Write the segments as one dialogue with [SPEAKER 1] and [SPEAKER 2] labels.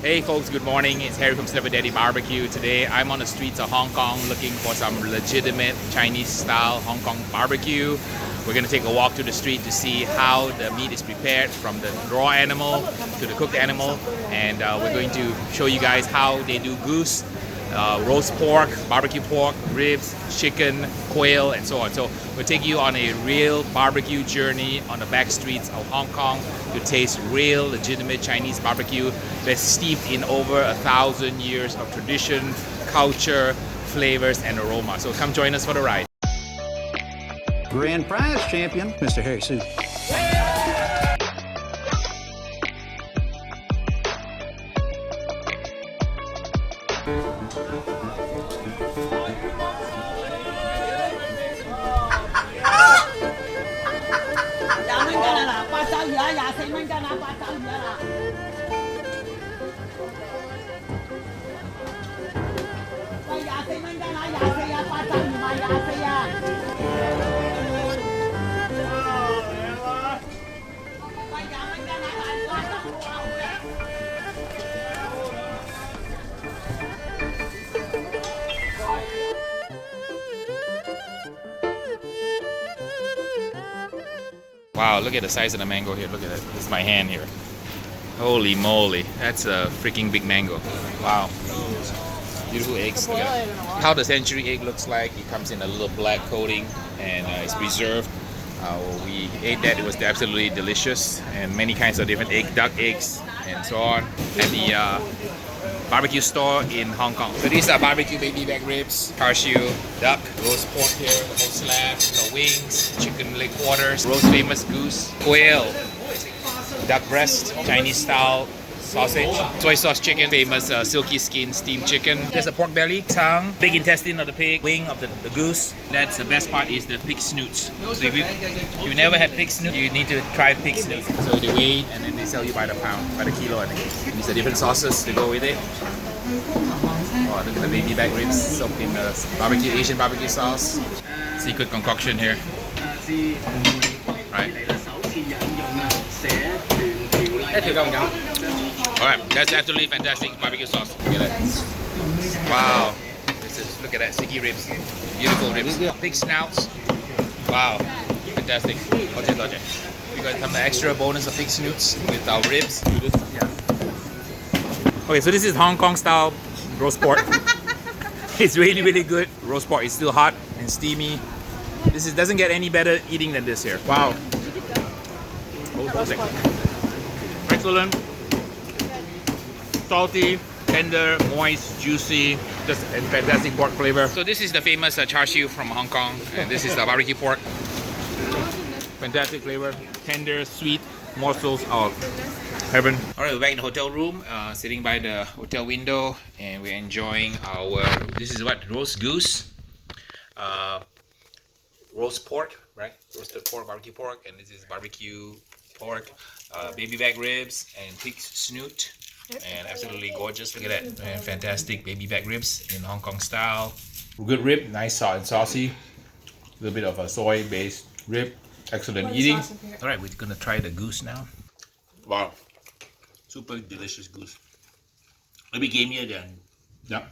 [SPEAKER 1] Hey folks, good morning. It's Harry from Celebrity Barbecue. Today I'm on the streets of Hong Kong looking for some legitimate Chinese style Hong Kong barbecue. We're going to take a walk through the street to see how the meat is prepared from the raw animal to the cooked animal, and we're going to show you guys how they do goose, roast pork, barbecue pork, ribs, chicken, quail, and so on. So we'll take you on a real barbecue journey on the back streets of Hong Kong to taste real, legitimate Chinese barbecue that's steeped in over 1,000 years of tradition, culture, flavors, and aroma. So come join us for the ride.
[SPEAKER 2] Grand Prize champion, Mr. Harry Soo.
[SPEAKER 1] Wow, look at the size of the mango here. Look at it. This is my hand here. Holy moly, that's a freaking big mango. Wow. Beautiful eggs. Look at it. How the century egg looks like. It comes in a little black coating and it's preserved. We ate that. It was absolutely delicious, and many kinds of different egg, duck eggs, and so on at the barbecue store in Hong Kong. So these are barbecue baby back ribs, char siu, duck, roast pork here, the whole slab, wings, chicken leg quarters, roast famous goose, quail, duck breast, Chinese style sausage, soy sauce chicken, famous silky skin steamed chicken. There's a pork belly, tongue, big intestine of the pig, wing of the goose. That's the best part, is the pig snoots. So if you never had pig snoot, you need to try pig snoot. So they weigh and then they sell you by the pound, by the kilo I think. These are different sauces to go with it. Oh, look at the baby back ribs soaked in the barbecue, Asian barbecue sauce. Secret concoction here. Right. Alright, that's absolutely fantastic barbecue sauce. Look at that. Wow. Look at that, sticky ribs. Beautiful ribs. Pig snouts. Wow. Fantastic. We got some extra bonus of pig snoots with our ribs. Okay, so this is Hong Kong style roast pork. It's really, really good. Roast pork is still hot and steamy. Doesn't get any better eating than this here. Wow. Excellent. Salty, tender, moist, juicy, just a fantastic pork flavor. So this is the famous char siu from Hong Kong, and this is the barbecue pork. Fantastic flavor, tender, sweet morsels of heaven. All right, we're back in the hotel room, sitting by the hotel window, and we're enjoying our, this is what, roast goose, roast pork, right? Roasted pork, barbecue pork, and this is barbecue pork, baby back ribs, and pig snoot. And absolutely gorgeous. Look at that. And fantastic baby back ribs in Hong Kong style. Good rib, nice hot and saucy. A little bit of a soy based rib. Excellent eating. Alright, we're gonna try the goose now. Wow. Super delicious goose. A bit gamier than, yeah.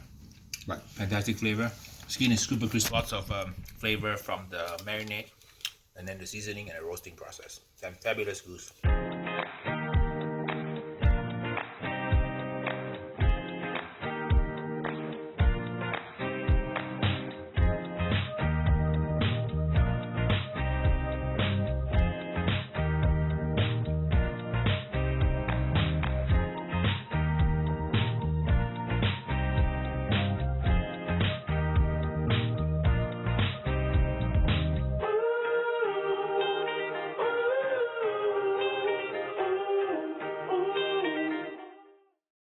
[SPEAKER 1] Right. Fantastic flavor. Skin is super crisp. Lots of flavor from the marinade, and then the seasoning and the roasting process. Fabulous goose.